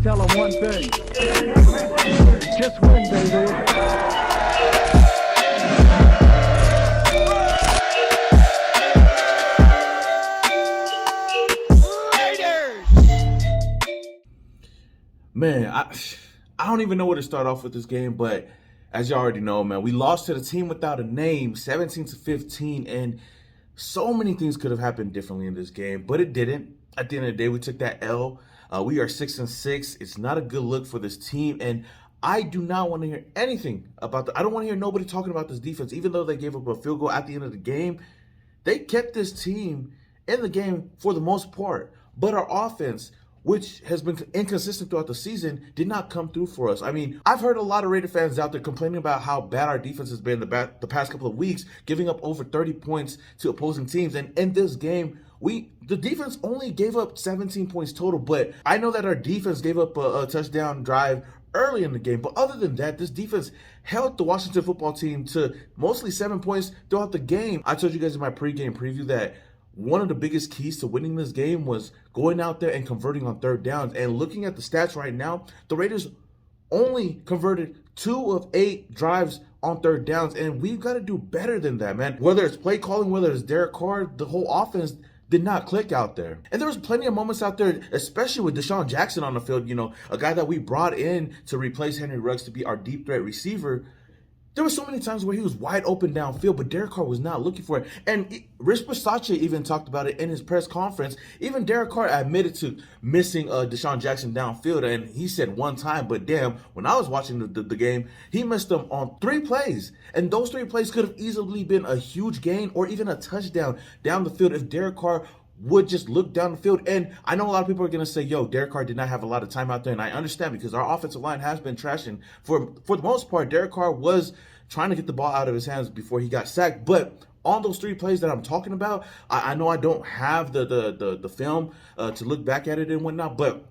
tell them one thing. Just win, baby. Man, I don't even know where to start off with this game, but as you already know, man, we lost to the team without a name, 17-15, and so many things could have happened differently in this game, but it didn't. At the end of the day, we took that L. We are 6-6. It's not a good look for this team, and I do not want to hear anything about I don't want to hear nobody talking about this defense, even though they gave up a field goal at the end of the game. They kept this team in the game for the most part, but our offense, which has been inconsistent throughout the season, did not come through for us. I mean, I've heard a lot of Raider fans out there complaining about how bad our defense has been the past couple of weeks, giving up over 30 points to opposing teams. And in this game, the defense only gave up 17 points total, but I know that our defense gave up a touchdown drive early in the game. But other than that, this defense held the Washington football team to mostly 7 points throughout the game. I told you guys in my pregame preview that one of the biggest keys to winning this game was going out there and converting on third downs. And looking at the stats right now, the Raiders only converted 2 of 8 drives on third downs. And we've got to do better than that, man. Whether it's play calling, whether it's Derek Carr, the whole offense did not click out there. And there was plenty of moments out there, especially with Deshaun Jackson on the field, a guy that we brought in to replace Henry Ruggs to be our deep threat receiver. There were so many times where he was wide open downfield, but Derek Carr was not looking for it. And Rich Bisaccia even talked about it in his press conference. Even Derek Carr admitted to missing Deshaun Jackson downfield, and he said one time, but damn, when I was watching the game, he missed them on 3 plays. And those 3 plays could have easily been a huge gain or even a touchdown down the field if Derek Carr would just look down the field. And I know a lot of people are going to say, yo, Derek Carr did not have a lot of time out there. And I understand, because our offensive line has been trashing. For the most part, Derek Carr was trying to get the ball out of his hands before he got sacked. But on those 3 plays that I'm talking about, I know I don't have the film to look back at it and whatnot, but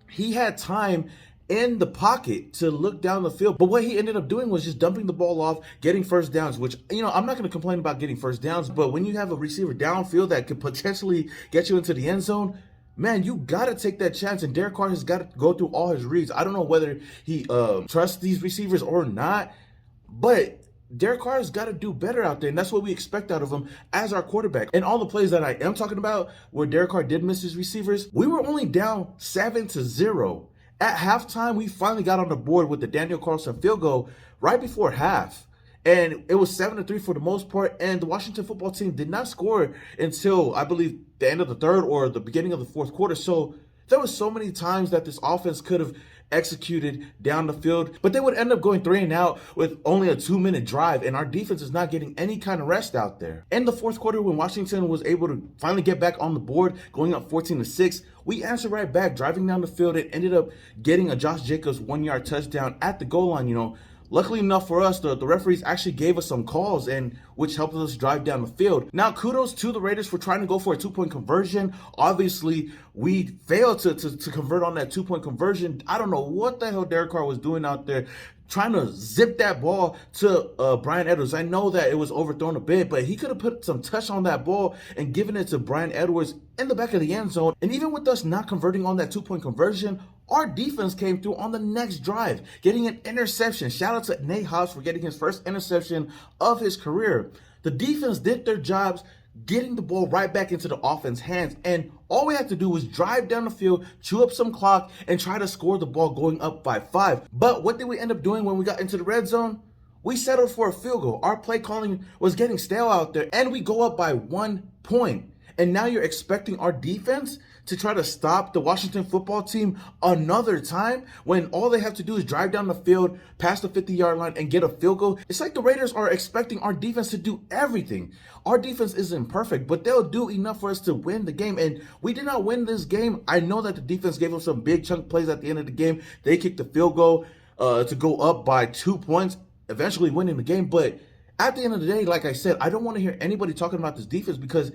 he had time in the pocket to look down the field. But what he ended up doing was just dumping the ball off, getting first downs, which, I'm not going to complain about getting first downs, but when you have a receiver downfield that could potentially get you into the end zone, man, you got to take that chance. And Derek Carr has got to go through all his reads. I don't know whether he trusts these receivers or not, but Derek Carr has got to do better out there, and that's what we expect out of him as our quarterback. And all the plays that I am talking about where Derek Carr did miss his receivers, we were only down 7-0. At halftime, we finally got on the board with the Daniel Carlson field goal right before half. And it was 7-3 for the most part. And the Washington football team did not score until, I believe, the end of the third or the beginning of the fourth quarter. So there was so many times that this offense could have executed down the field, but they would end up going 3 and out with only a 2-minute drive, and our defense is not getting any kind of rest out there. In the fourth quarter, when Washington was able to finally get back on the board, going up 14-6, we answered right back, driving down the field, and ended up getting a Josh Jacobs 1-yard touchdown at the goal line. Luckily enough for us, the referees actually gave us some calls, and which helped us drive down the field. Now, kudos to the Raiders for trying to go for a 2-point conversion. Obviously, we failed to convert on that 2-point conversion. I don't know what the hell Derek Carr was doing out there, trying to zip that ball to Bryan Edwards. I know that it was overthrown a bit, but he could have put some touch on that ball and given it to Bryan Edwards in the back of the end zone. And even with us not converting on that 2-point conversion, our defense came through on the next drive, getting an interception. Shout out to Nate Hobbs for getting his first interception of his career. The defense did their jobs, getting the ball right back into the offense's hands. And all we had to do was drive down the field, chew up some clock, and try to score the ball going up by 5. But what did we end up doing when we got into the red zone? We settled for a field goal. Our play calling was getting stale out there, and we go up by 1 point. And now you're expecting our defense to try to stop the Washington football team another time when all they have to do is drive down the field, past the 50-yard line, and get a field goal. It's like the Raiders are expecting our defense to do everything. Our defense isn't perfect, but they'll do enough for us to win the game. And we did not win this game. I know that the defense gave us some big chunk plays at the end of the game. They kicked the field goal to go up by 2 points, eventually winning the game. But at the end of the day, like I said, I don't want to hear anybody talking about this defense because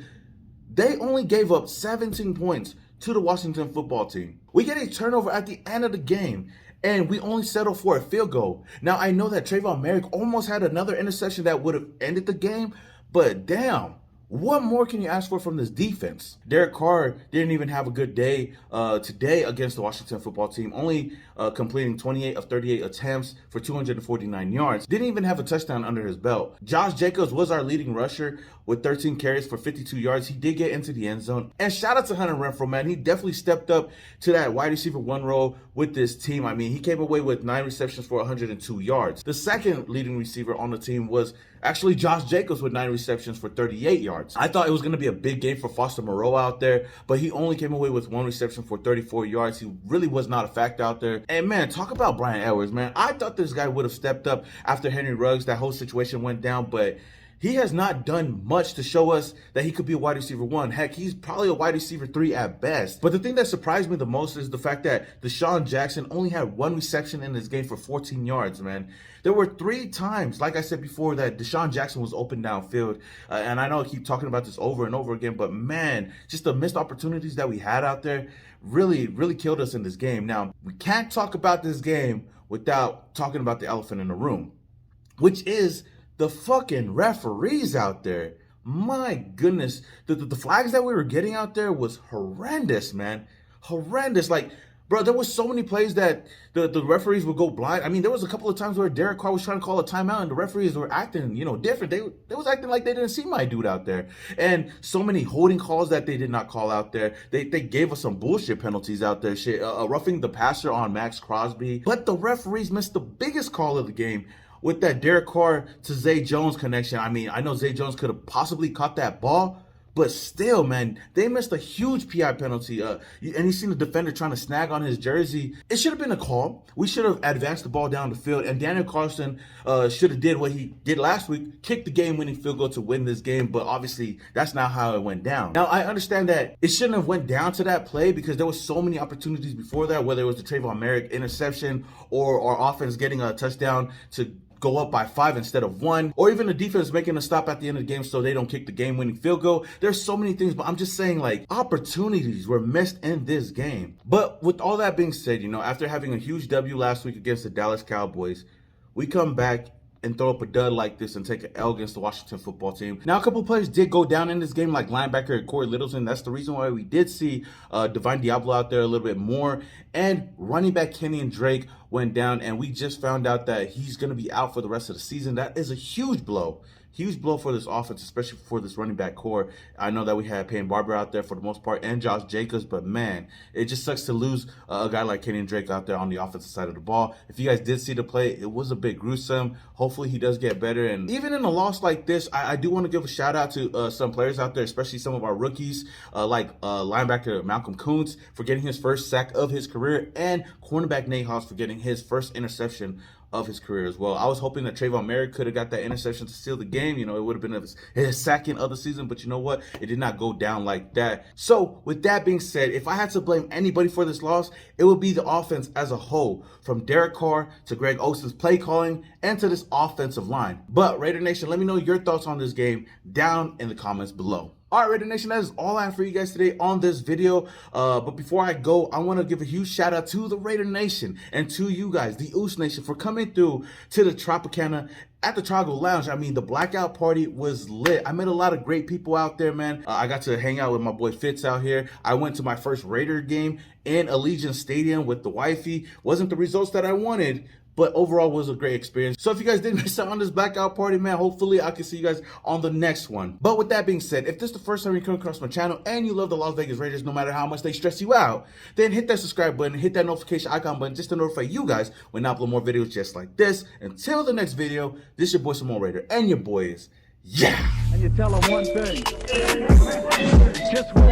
they only gave up 17 points to the Washington football team. We get a turnover at the end of the game, and we only settle for a field goal. Now, I know that Trayvon Merrick almost had another interception that would have ended the game, but damn, What more can you ask for from this defense? Derek Carr didn't even have a good day today against the Washington football team, only completing 28 of 38 attempts for 249 yards. Didn't even have a touchdown under his belt. Josh Jacobs was our leading rusher with 13 carries for 52 yards. He did get into the end zone. And shout out to Hunter Renfrow, man. He definitely stepped up to that wide receiver 1 role with this team. I mean, he came away with 9 receptions for 102 yards. The second leading receiver on the team was actually Josh Jacobs with 9 receptions for 38 yards. I thought it was going to be a big game for Foster Moreau out there, but he only came away with 1 reception for 34 yards. He really was not a factor out there. And man, talk about Bryan Edwards, man. I thought this guy would have stepped up after Henry Ruggs. That whole situation went down, but he has not done much to show us that he could be a wide receiver 1. Heck, he's probably a wide receiver 3 at best. But the thing that surprised me the most is the fact that Deshaun Jackson only had 1 reception in this game for 14 yards, man. There were 3 times, like I said before, that Deshaun Jackson was open downfield. And I know I keep talking about this over and over again, but man, just the missed opportunities that we had out there really killed us in this game. Now, we can't talk about this game without talking about the elephant in the room, which is the fucking referees out there. My goodness, the flags that we were getting out there was horrendous, man. Horrendous. Like, bro, there was so many plays that the referees would go blind. I mean, there was a couple of times where Derek Carr was trying to call a timeout and the referees were acting, different. They was acting like they didn't see my dude out there. And so many holding calls that they did not call out there. They gave us some bullshit penalties out there. Shit, roughing the passer on Max Crosby. But the referees missed the biggest call of the game with that Derek Carr to Zay Jones connection. I mean, I know Zay Jones could have possibly caught that ball, but still, man, they missed a huge PI penalty. And you seen the defender trying to snag on his jersey. It should have been a call. We should have advanced the ball down the field, and Daniel Carlson should have did what he did last week, kicked the game-winning field goal to win this game. But obviously, that's not how it went down. Now, I understand that it shouldn't have went down to that play because there was so many opportunities before that, whether it was the Trayvon Merrick interception or our offense getting a touchdown to go up by 5 instead of 1, or even the defense making a stop at the end of the game so they don't kick the game-winning field goal. There's so many things, but I'm just saying, like, opportunities were missed in this game. But with all that being said, after having a huge W last week against the Dallas Cowboys, we come back and throw up a dud like this and take an L against the Washington football team. Now, a couple of players did go down in this game, like linebacker Corey Littleton. That's the reason why we did see Divine Diablo out there a little bit more. And running back Kenyon Drake went down, and we just found out that he's going to be out for the rest of the season. That is a huge blow. Huge blow for this offense, especially for this running back core. I know that we had Payne Barber out there for the most part and Josh Jacobs, but man, it just sucks to lose a guy like Kenyon Drake out there on the offensive side of the ball. If you guys did see the play, it was a bit gruesome. Hopefully he does get better. And even in a loss like this, I do want to give a shout out to some players out there, especially some of our rookies, like linebacker Malcolm Kuntz for getting his first sack of his career, and cornerback Nate Hobbs for getting his first interception of his career as well. I was hoping that Trayvon Merrick could have got that interception to seal the game. It would have been his second of the season, but you know what? It did not go down like that. So with that being said, if I had to blame anybody for this loss, it would be the offense as a whole, from Derek Carr to Greg Olsen's play calling and to this offensive line. But Raider Nation, let me know your thoughts on this game down in the comments below. All right, Raider Nation, that is all I have for you guys today on this video. But before I go, I want to give a huge shout out to the Raider Nation and to you guys, the Oos Nation, for coming through to the Tropicana at the Triangle Lounge. I mean, the blackout party was lit. I met a lot of great people out there, man. I got to hang out with my boy Fitz out here. I went to my first Raider game in Allegiant Stadium with the wifey. Wasn't the results that I wanted, but overall was a great experience. So if you guys did miss out on this blackout party, man, hopefully I can see you guys on the next one. But with that being said, if this is the first time you come across my channel and you love the Las Vegas Raiders, no matter how much they stress you out, then hit that subscribe button, hit that notification icon button just to notify you guys when I upload more videos just like this. Until the next video, this is your boy Simone Raider, and your boy is, yeah! And you tell them one thing. Just one.